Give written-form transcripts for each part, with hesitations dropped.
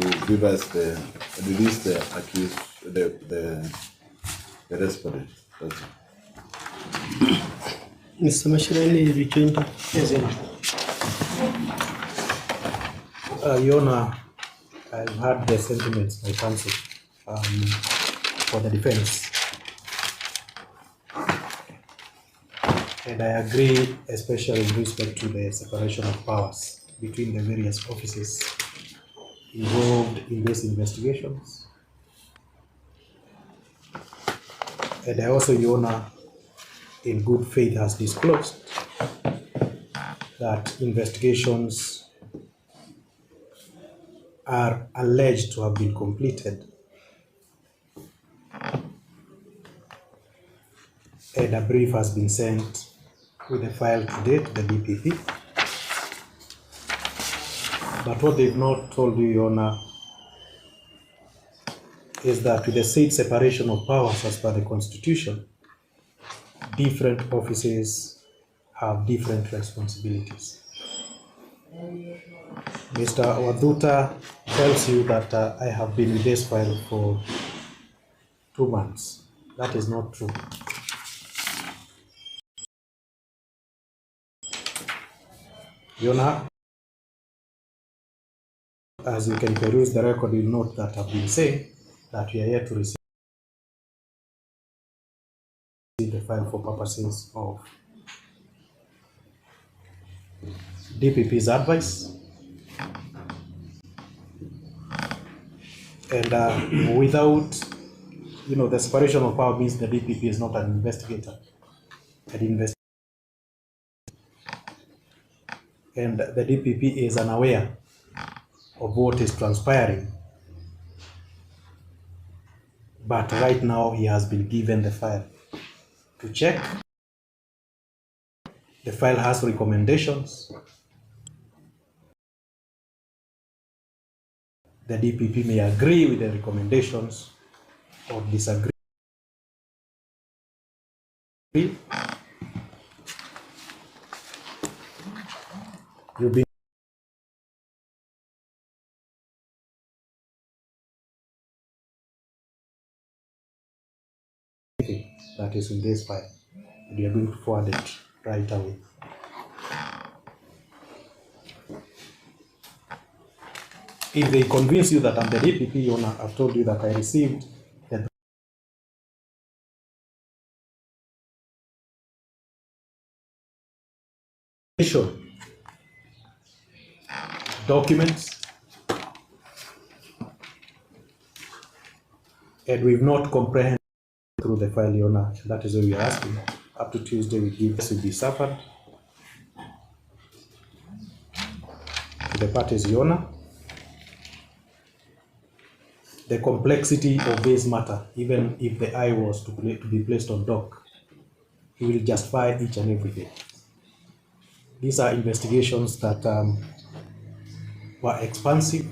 to give us the release the accused, the respondent. That's it. Mr. Mashirani, rejoined. Yes, Your Honor, I've heard the sentiments by counsel for the defense. And I agree, especially in respect to the separation of powers between the various offices involved in these investigations. And I also, Your Honor, in good faith has disclosed that investigations are alleged to have been completed and a brief has been sent with a file today to the DPP. But what they've not told you, Your Honor, is that with the said separation of powers as per the Constitution, different offices have different responsibilities. Mr. Waduta tells you that I have been with this file for 2 months. That is not true. Your Honor, as you can peruse the record, you'll note that I've been saying that we are here to receive the file for purposes of DPP's advice. And without, the separation of power means the DPP is not an investigator. And the DPP is unaware of what is transpiring. But right now he has been given the file to check. The file has recommendations. The DPP may agree with the recommendations or disagree. You'll be that is in this file, and we are going to forward it right away. If they convince you that I'm the DPP, Your Honor, I've told you that I received the documents, and we've not comprehended through the file, Your Honor. That is what we are asking. Up to Tuesday, we give this will be suffered to the parties, Your Honor. The complexity of this matter, even if the eye was to be placed on dock, he will justify each and everything. These are investigations that were expansive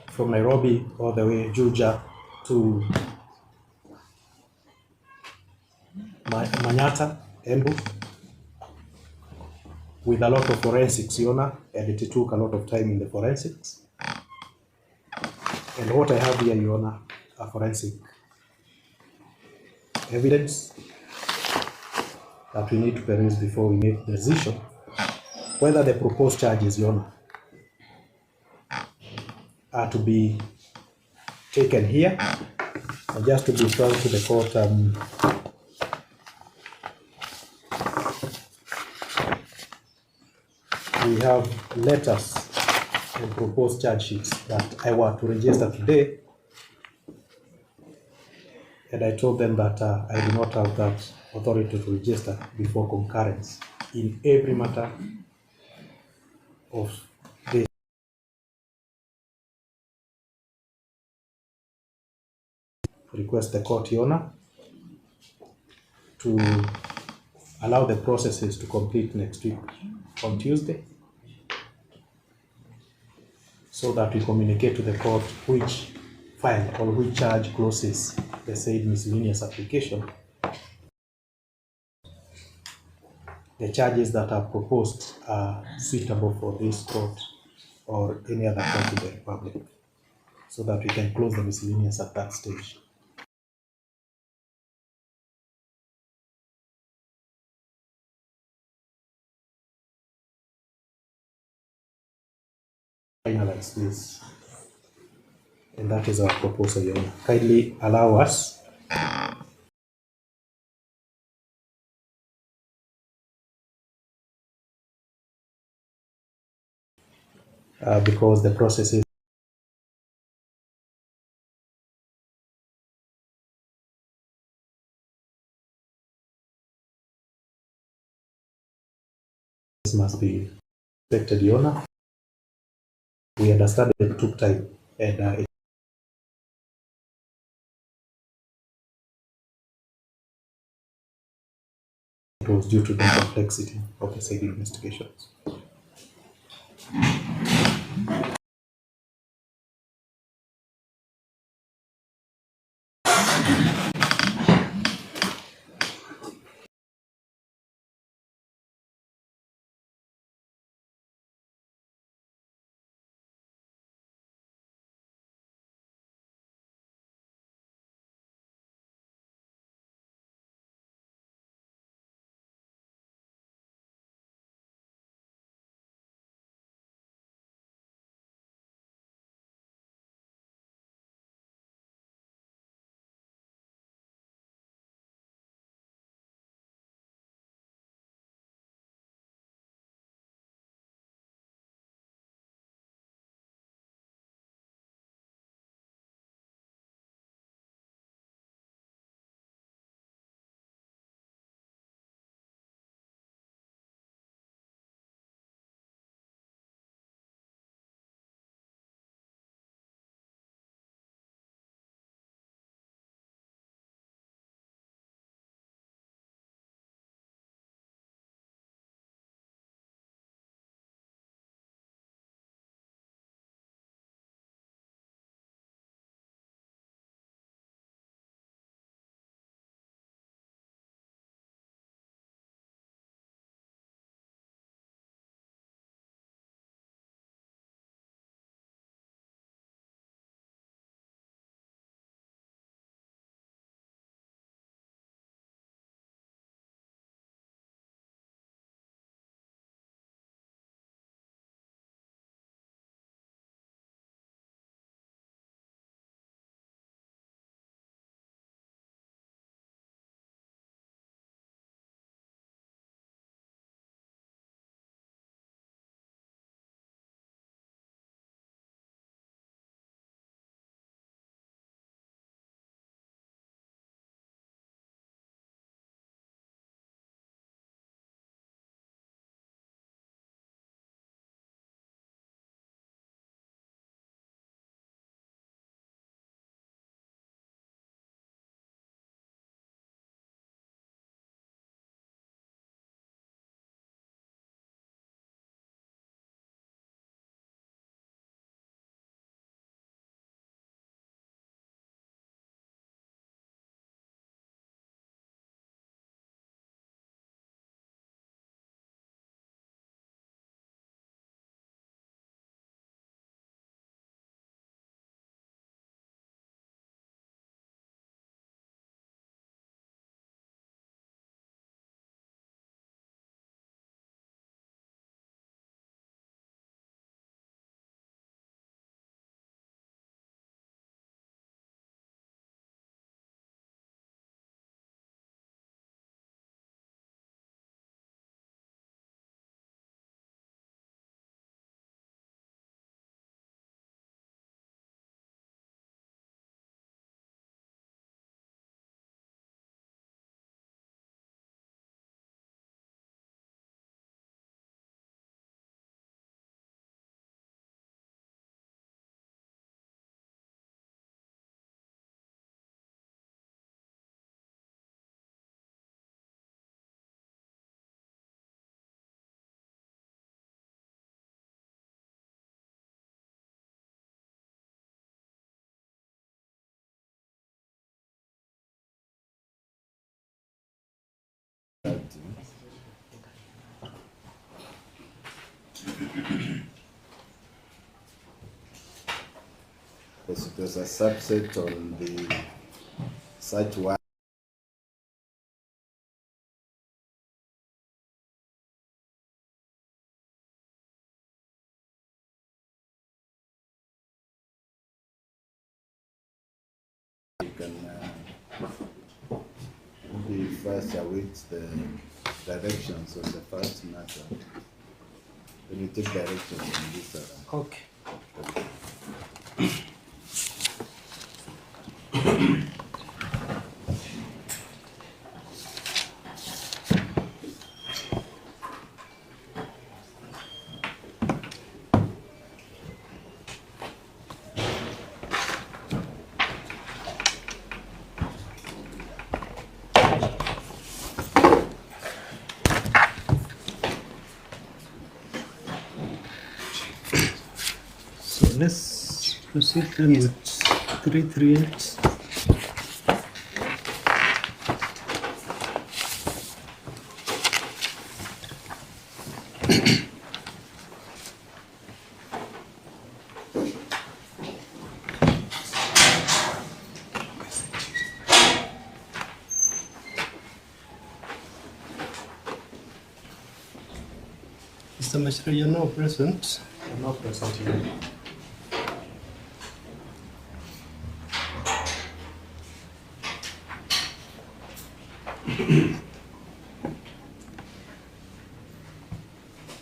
from Nairobi all the way Juja to Manyata, Embu, with a lot of forensics, Your Honor, and it took a lot of time in the forensics. And what I have here, Your Honor, are forensic evidence that we need to peruse before we make the decision whether the proposed charges, Your Honor, are to be taken here. And just to be frank to the court, we have letters and proposed charge sheets that I were to register today, and I told them that I do not have that authority to register before concurrence in every matter of this. Request the court, Your Honor, to allow the processes to complete next week on Tuesday, so that we communicate to the court which file or which charge closes the said miscellaneous application. the charges that are proposed are suitable for this court or any other court in the Republic, so that we can close the miscellaneous at that stage. Finalize this, and that is our proposal, Your Honor. Kindly allow us because the process is must be respected, Your Honor. We understand it took time, and it was due to the complexity of the said investigations. Because it was a subset on the search warrant. You can maybe first await the directions on the first matter. Then you take directions on this other. Okay. So let's proceed then with 338. Mr. Mashra, you're now present. I'm not present here.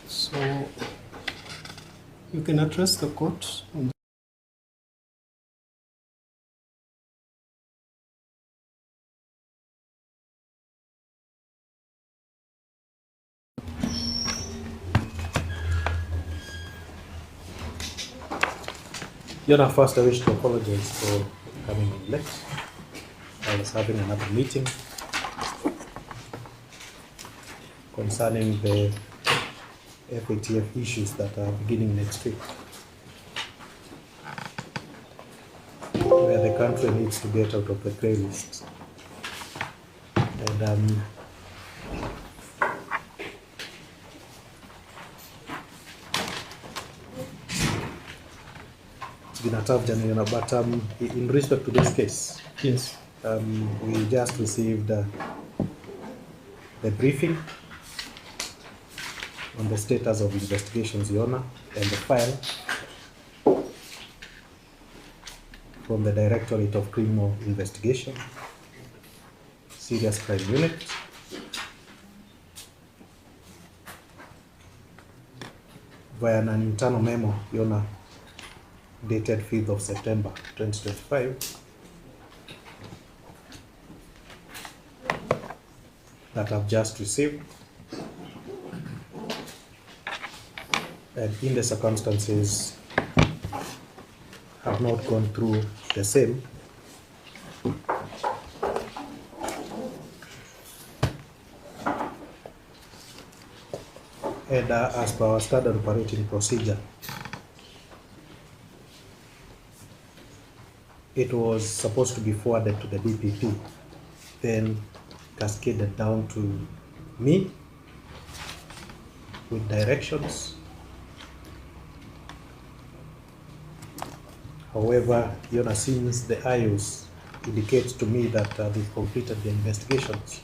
So you can address the court on Yona, first I wish to apologize for coming in late. I was having another meeting concerning the FATF issues that are beginning next week, where the country needs to get out of the grey list. And it's been a tough journey, but in respect to this case, yes. we just received the briefing on the status of investigations, Yona, and the file from the Directorate of Criminal Investigation, Serious Crime Unit, via an internal memo, Yona, dated 5th of September 2025, that I've just received. And in the circumstances, have not gone through the same. And as per our standard operating procedure, it was supposed to be forwarded to the DPP, then cascaded down to me with directions. However, Yona, since the IOs indicates to me that they've completed the investigations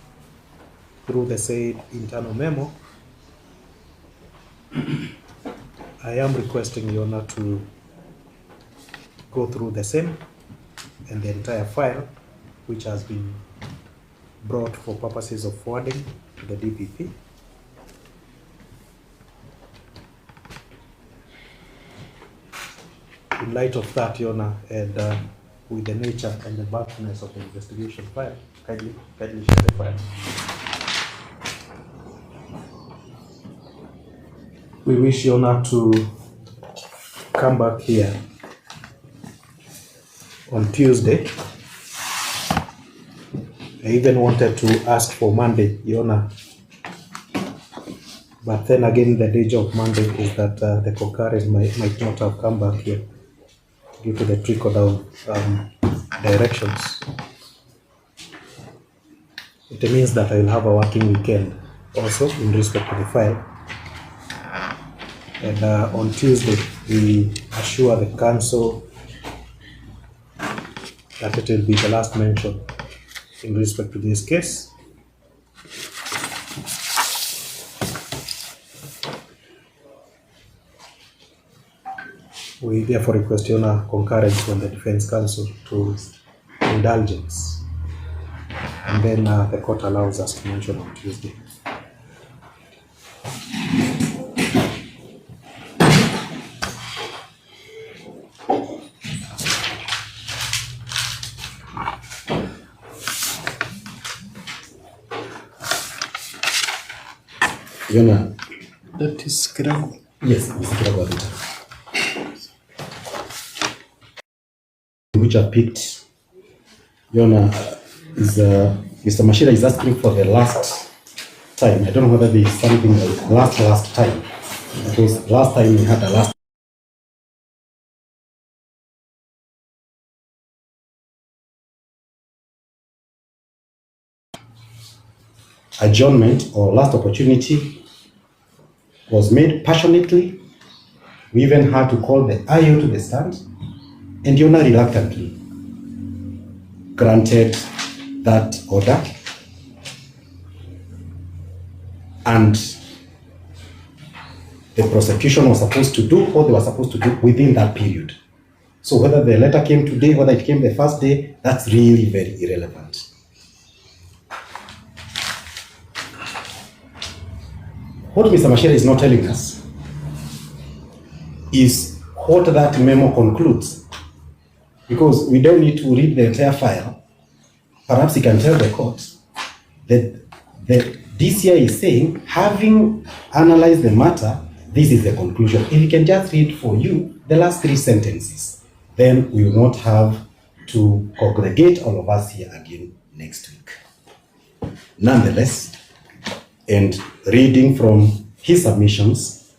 through the said internal memo, I am requesting Yona to go through the same and the entire file, which has been brought for purposes of forwarding to the DPP. In light of that, Yona, and with the nature and the vastness of the investigation file, kindly share the file. We wish Yona to come back here on Tuesday. I even wanted to ask for Monday, Yona, but then again, the danger of Monday is that the concurrent might not have come back here due to the trickle-down directions. It means that I will have a working weekend also in respect to the file. And on Tuesday, we assure the council that it will be the last mention in respect to this case. We therefore request your concurrence from the Defense Council to indulgence, and then the court allows us to mention on Tuesday. Yona. That is Kahawa. Yes, Mr. Kahawa. Which I picked, Yona, is Mr. Mashira is asking for the last time. I don't know whether there is something like last time, because last time we had the last adjournment or last opportunity was made passionately. We even had to call the IO to the stand, and Yona reluctantly granted that order, and the prosecution was supposed to do what they were supposed to do within that period. So whether the letter came today, whether it came the first day, that's really very irrelevant. What Mr. Mashira is not telling us is what that memo concludes, because we don't need to read the entire file. Perhaps he can tell the court that the DCI is saying, having analyzed the matter, this is the conclusion. If he can just read for you the last 3 sentences, then we will not have to congregate all of us here again next week. Nonetheless, and reading from his submissions,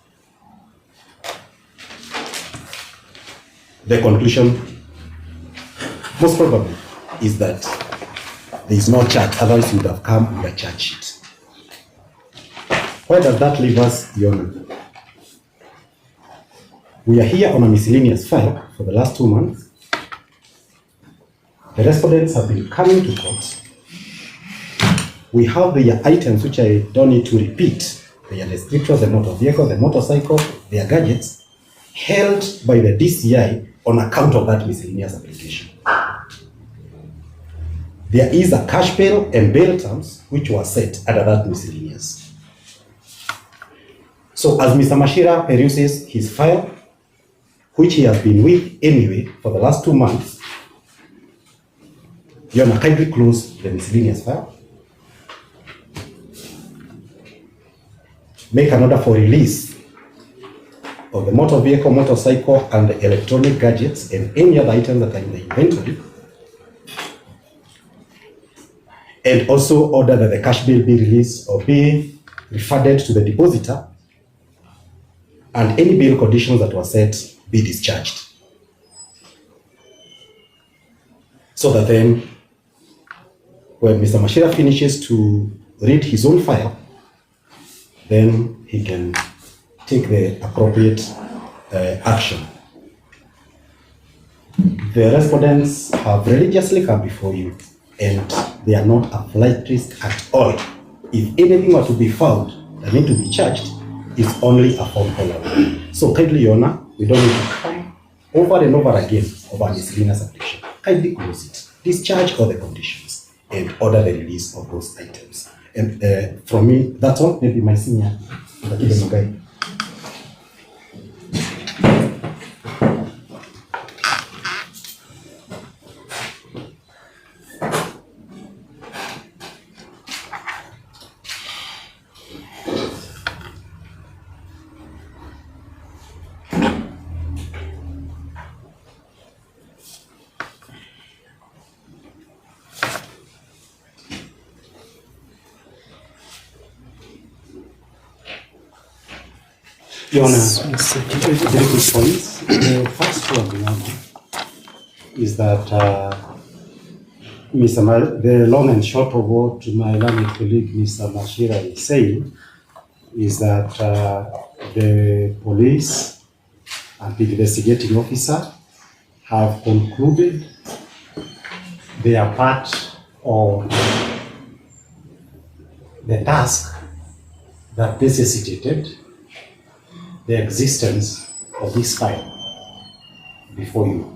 the conclusion most probably is that there is no charge, otherwise you would have come with a charge sheet. Where does that leave us, Your Honor? We are here on a miscellaneous file for the last 2 months. The respondents have been coming to court. We have the items which I don't need to repeat. They are the scriptures, the motor vehicle, the motorcycle, their gadgets, held by the DCI on account of that miscellaneous application. There is a cash bail and bail terms which were set under that miscellaneous. So as Mr. Mashira peruses his file, which he has been with anyway for the last 2 months, Your Honor, kindly close the miscellaneous file. Make an order for release of the motor vehicle, motorcycle, and the electronic gadgets and any other items that are in the inventory. And also order that the cash bill be released or be refunded to the depositor, and any bail conditions that were set be discharged. So that then, when Mr. Mashira finishes to read his own file, then he can take the appropriate action. The respondents have religiously come before you, and they are not a flight risk at all. If anything were to be found that need to be charged, it's only a phone call away. So kindly, Your Honor, we don't need to come over and over again over miscellaneous application. Kindly close it, discharge all the conditions, and order the release of those items. And from me, that's all. Maybe my senior, Mukunji. Your Honor, very good points. The first one is that the long and short of what my learned colleague Mr. Mashira is saying is that the police and the investigating officer have concluded their part of the task that necessitated the existence of this file before you.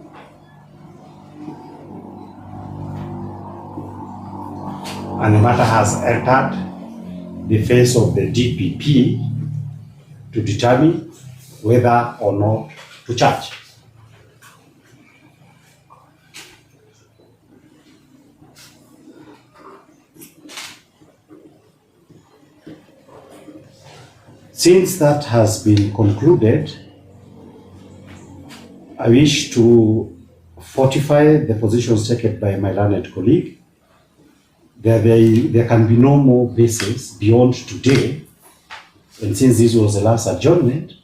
And the matter has entered the phase of the DPP to determine whether or not to charge. Since that has been concluded, I wish to fortify the positions taken by my learned colleague. There can be no more basis beyond today, and since this was the last adjournment,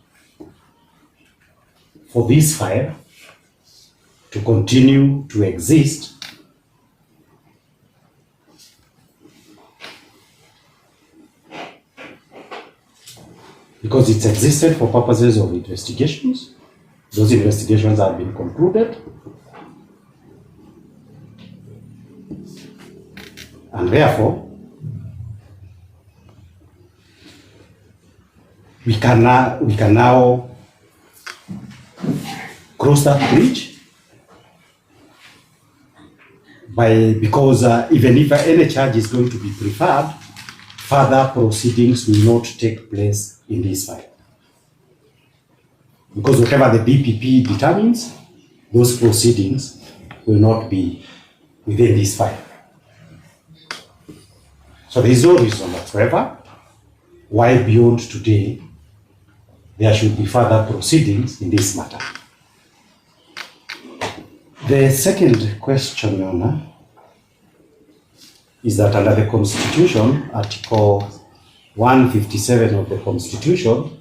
for this file to continue to exist because it's existed for purposes of investigations. Those investigations have been concluded, and therefore we can now cross that bridge because even if any charge is going to be preferred, further proceedings will not take place in this file. Because whatever the DPP determines, those proceedings will not be within this file. So there is no reason whatsoever why beyond today there should be further proceedings in this matter. The second question, Your Honor, is that under the Constitution, Article 157 of the Constitution,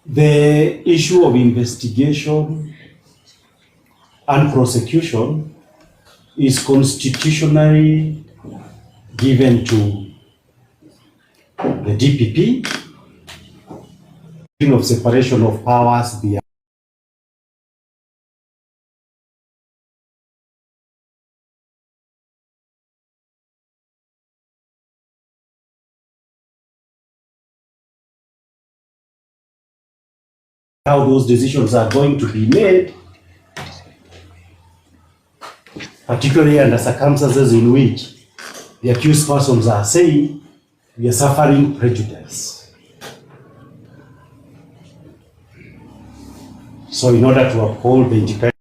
the issue of investigation and prosecution is constitutionally given to the DPP, of separation of powers. How those decisions are going to be made, particularly under circumstances in which the accused persons are saying we are suffering prejudice. So in order to uphold the independence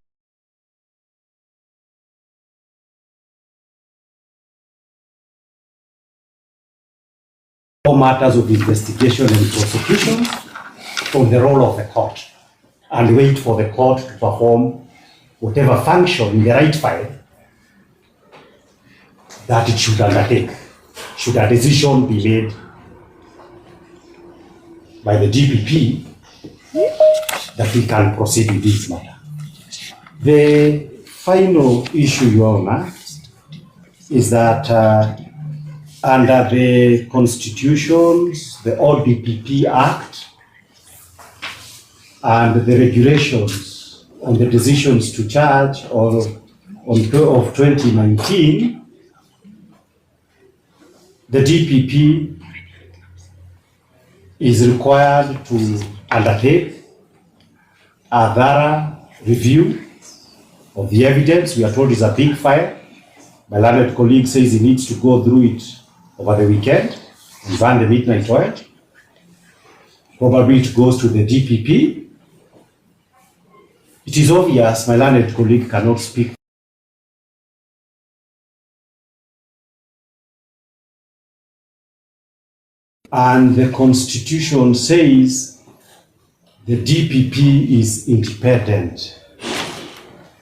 matters of investigation and prosecution from the role of the court, and wait for the court to perform whatever function in the right file that it should undertake, should a decision be made by the DPP that we can proceed with this matter. The final issue, Your Honor, is that under the Constitutions, the ODPP Act, and the regulations on the decisions to charge of 2019, the DPP is required to undertake a thorough review of the evidence. We are told it's a big file. My learned colleague says he needs to go through it over the weekend and burn the midnight oil. Probably it goes to the DPP. It is obvious my learned colleague cannot speak and the Constitution says the DPP is independent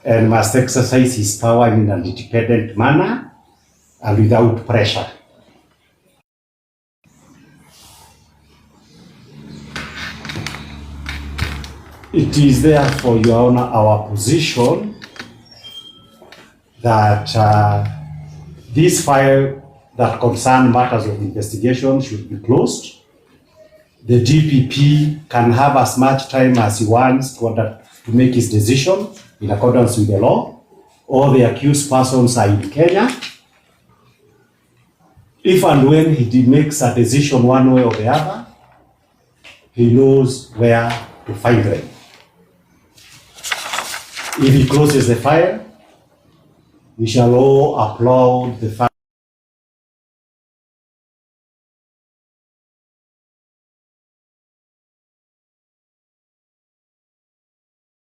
and must exercise his power in an independent manner and without pressure. It is therefore, Your Honor, our position that this file that concern matters of investigation should be closed. The DPP can have as much time as he wants to make his decision in accordance with the law. All the accused persons are in Kenya. If and when he makes a decision one way or the other, he knows where to find them. If he closes the file, we shall all applaud the fact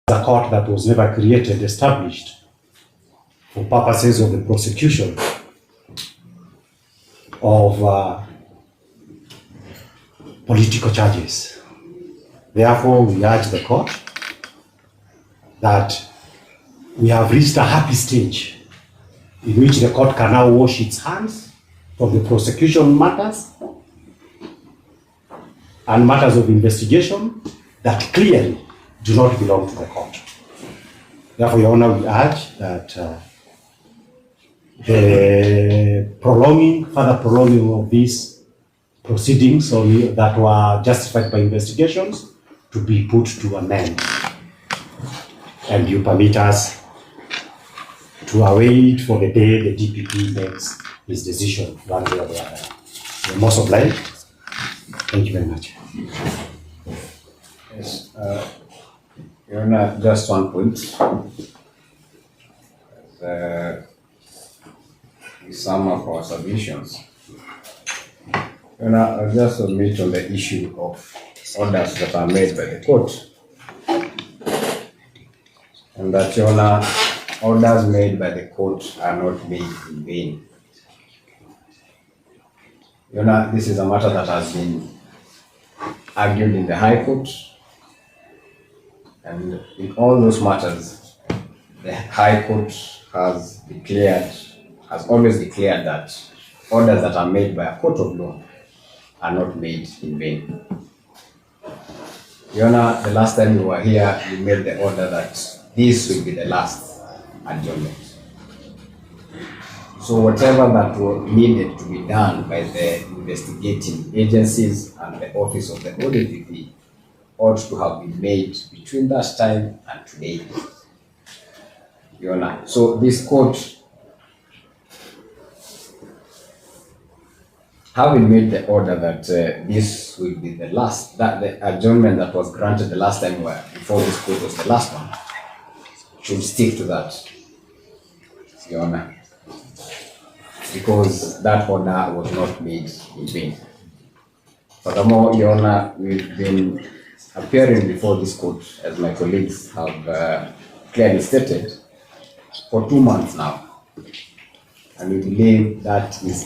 a court that was never created, established for purposes of the prosecution of political charges. Therefore, we urge the court that we have reached a happy stage in which the court can now wash its hands from the prosecution matters and matters of investigation that clearly do not belong to the court. Therefore, Your Honor, we urge that the further prolonging of these proceedings that were justified by investigations to be put to an end. And you permit us to await for the day the DPP makes his decision, one way or the other. We're most obliged. Thank you very much. Yes, Your Honor, just one point. We sum up our submissions. Your Honor, I'll just submit on the issue of orders that are made by the court. And that, Your Honor, orders made by the court are not made in vain. Your Honor, this is a matter that has been argued in the High Court. And in all those matters, the High Court has always declared that orders that are made by a court of law are not made in vain. Your Honor, the last time you were here, you made the order that this will be the last adjournment. So whatever that was needed to be done by the investigating agencies and the office of the ODPP ought to have been made between that time and today. Your Honor, so this court, having made the order that this will be the last, that the adjournment that was granted the last time before this court was the last one, should stick to that, Your Honor, because that order was not made in vain. Furthermore, Your Honor, we've been appearing before this court, as my colleagues have clearly stated, for 2 months now, and we believe that is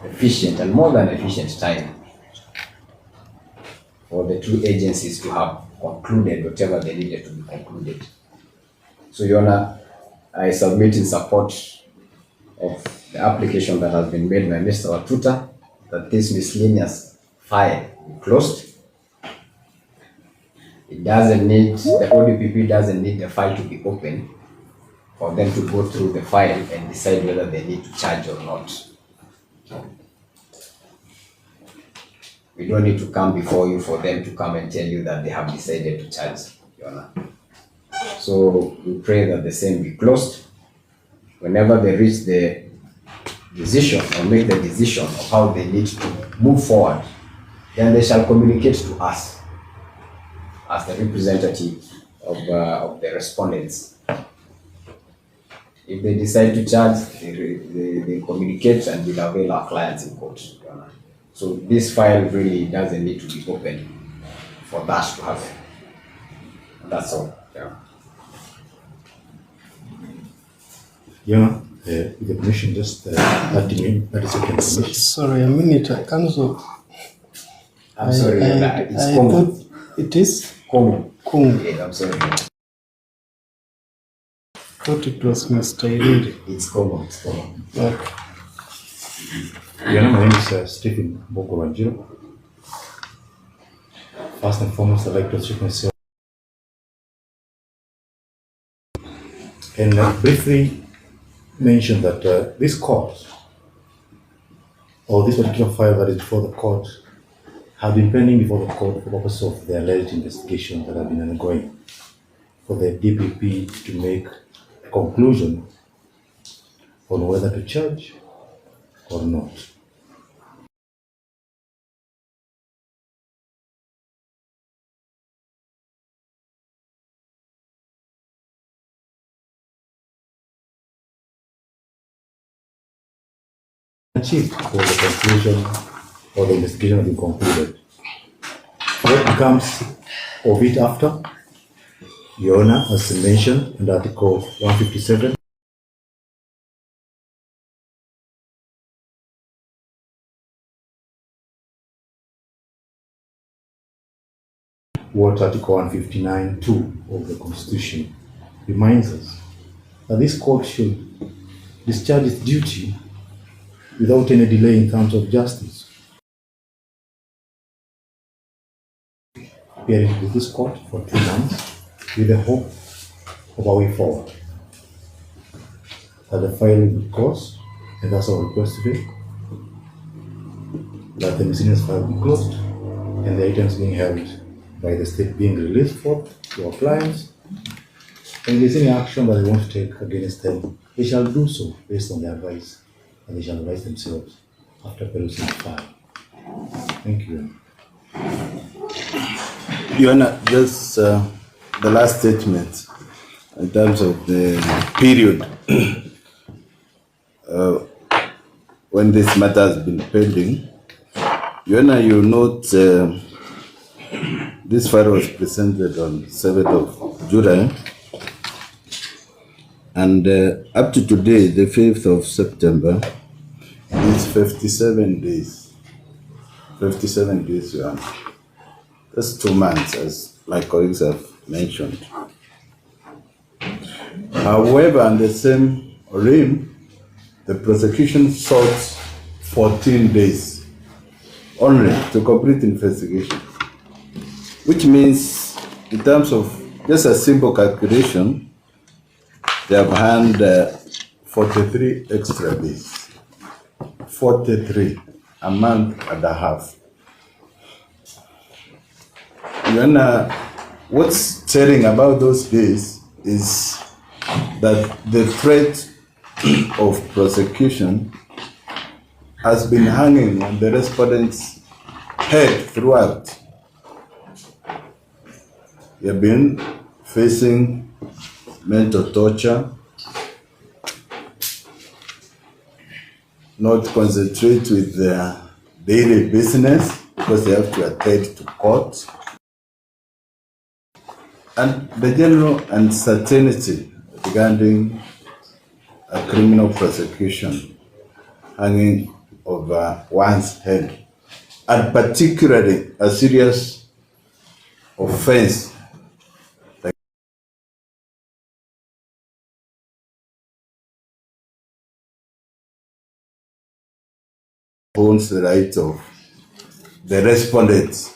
efficient and more than efficient time for the two agencies to have concluded whatever they needed to be concluded. So, Your Honor, I submit in support of the application that has been made by Mr. Watuta that this miscellaneous file be closed. It doesn't need, the ODPP doesn't need the file to be open for them to go through the file and decide whether they need to charge or not. We don't need to come before you for them to come and tell you that they have decided to charge, Your Honor. So we pray that the same be closed. Whenever they reach the decision or make the decision of how they need to move forward, then they shall communicate to us as the representative of the respondents. If they decide to charge, they communicate and will avail our clients in court, Your Honor. So this file really doesn't need to be open for that to happen. That's all. Yeah. Yeah, with the permission, just 30 seconds. Sorry, a minute. I cancel. I'm sorry, it's I common. thought it is Common. Kung. Yeah, I'm sorry. Thought it was Mr. Iriri. It's common. It's common. Okay. Yeah, my name is Stephen Bokowanjiro. First and foremost, I'd like to introduce myself and briefly mention that this court or this particular file that is before the court have been pending before the court for purpose of the alleged investigations that have been ongoing, for the DPP to make a conclusion on whether to charge or not. Achieved for the conclusion or the investigation has been concluded. What becomes of it after? Your Honor, as mentioned in Article 157, what Article 159(2) of the Constitution reminds us that this court should discharge its duty without any delay in terms of justice. Appearing with this court for 2 months with the hope of a way forward. That the file will be closed, and that's our request today. That the miscellaneous file be closed and the items being held by the state being released forth to our clients. And if there's any action that they want to take against them, they shall do so based on their advice, and they shall advise themselves after perusing the file. Thank you. Your Honor, just the last statement in terms of the period when this matter has been pending. Your Honor, you note this file was presented on 7th of July, and up to today, the 5th of September, is 57 days. 57 days, Your Honor. That's 2 months, as my colleagues have mentioned. However, on the same realm, the prosecution sought 14 days only to complete investigation, which means, in terms of just a simple calculation, they have had 43 extra days. 43, a month and a half. When, what's telling about those days is that the threat of prosecution has been hanging on the respondent's head throughout. They have been facing mental torture, not concentrate with their daily business because they have to attend to court, and the general uncertainty regarding a criminal prosecution hanging over one's head, and particularly a serious offense like owns the right of the respondents.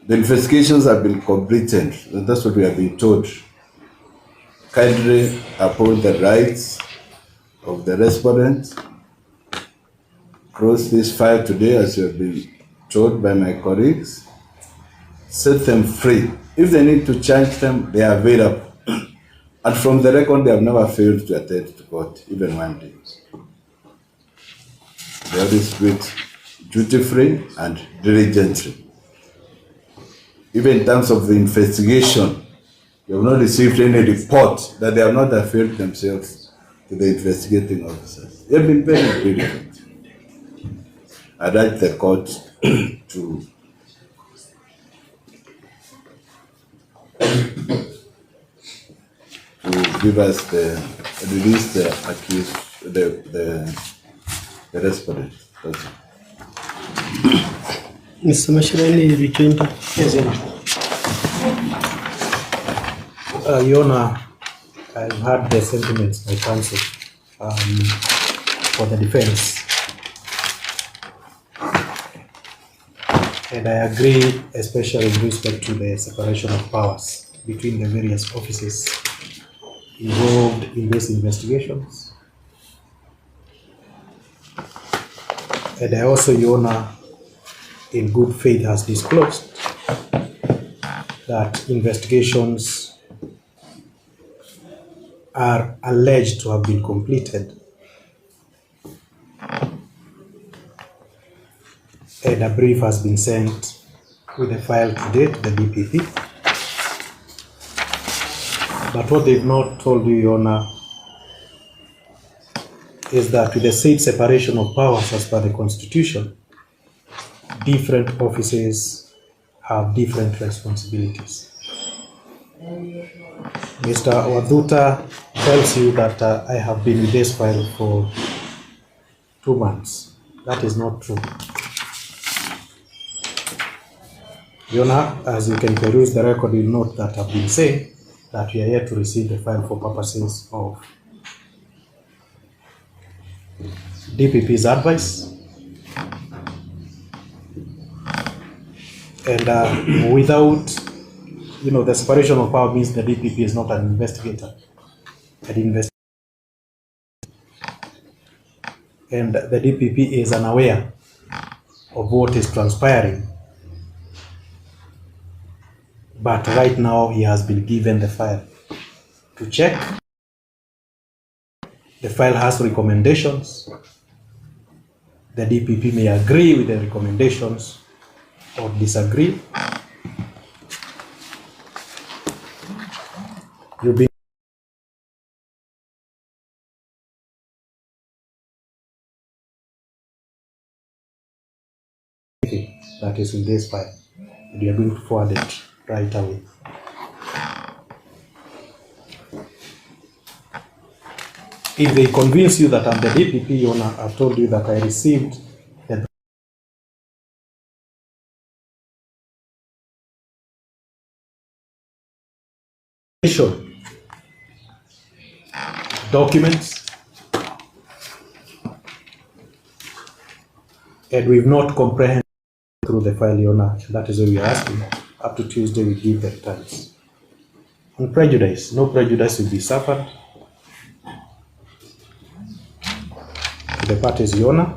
The investigations have been completed, and that's what we have been told. Kindly uphold the rights of the respondent. Close this file today, as you have been told by my colleagues. Set them free. If they need to charge them, they are available. And from the record, they have never failed to attend to court, even one day. They always speak duty-free and diligently. Even in terms of the investigation, they have not received any report that they have not availed themselves to the investigating officers. They have been very diligent. I urge the court to give us release the accused, the respondent. That's it. Mr. Mashirani, rejoin. Yes, Your Honor, I've heard the sentiments by counsel for the defense. And I agree, especially with respect to the separation of powers between the various offices involved in these investigations. And I also, Your Honor, in good faith has disclosed that investigations are alleged to have been completed, and a brief has been sent with the file today to the DPP. But what they've not told you, Your Honor, is that with the said separation of powers as per the Constitution, different offices have different responsibilities. Mr. Wadhuta tells you that I have been with this file for 2 months. That is not true. Your Honor, as you can peruse the record, you'll note that I've been saying that we are here to receive the file for purposes of DPP's advice. And without, the separation of power means the DPP is not an investigator. And the DPP is unaware of what is transpiring. But right now, he has been given the file to check. The file has recommendations. The DPP may agree with the recommendations or disagree. That is in this file, and we are going to forward it right away. If they convince you that I'm the DPP, Your Honor, I've told you that I received the documents, and we've not comprehended through the file, Your Honor. That is why we are asking. Up to Tuesday, we give the returns. On prejudice, no prejudice will be suffered to the parties, Your Honor.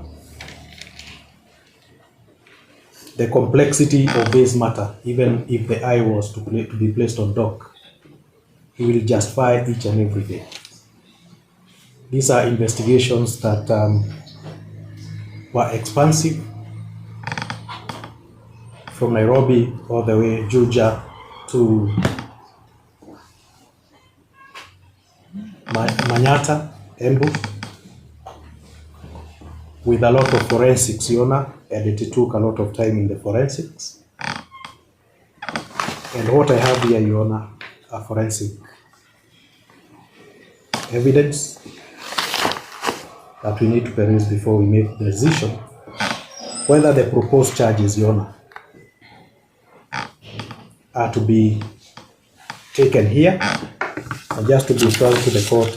The complexity of this matter, even if the eye was to be placed on dock, he will justify each and every day. These are investigations that were expansive, from Nairobi all the way Juja to Manyata, Embu, with a lot of forensics, Your Honor, and it took a lot of time in the forensics. And what I have here, Your Honor, are forensic evidence that we need to peruse before we make the decision whether the proposed charges, Your Honor, are to be taken here. And just to be frank to the court,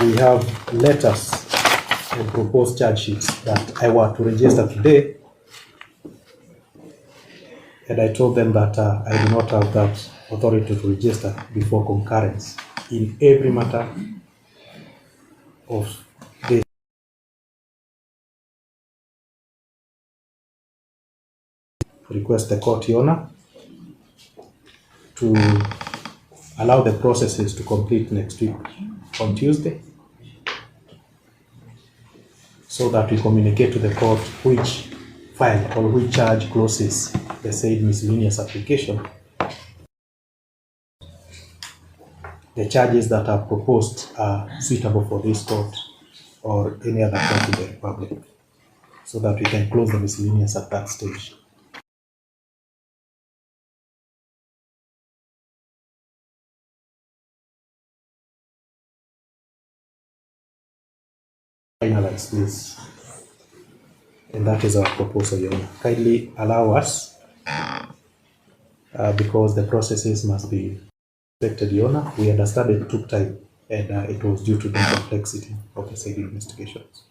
we have letters and proposed charge sheets that I were to register today, and I told them that I do not have that authority to register before concurrence in every matter of this. Request the court, Your Honor, to allow the processes to complete next week on Tuesday, so that we communicate to the court which file or which charge closes the said miscellaneous application. The charges that are proposed are suitable for this court or any other court in the Republic, so that we can close the miscellaneous at that stage. Finalize this, and that is our proposal, Your Honor. Kindly allow us, because the processes must be respected, Your Honor. We understand it took time, and it was due to the complexity of the said investigations.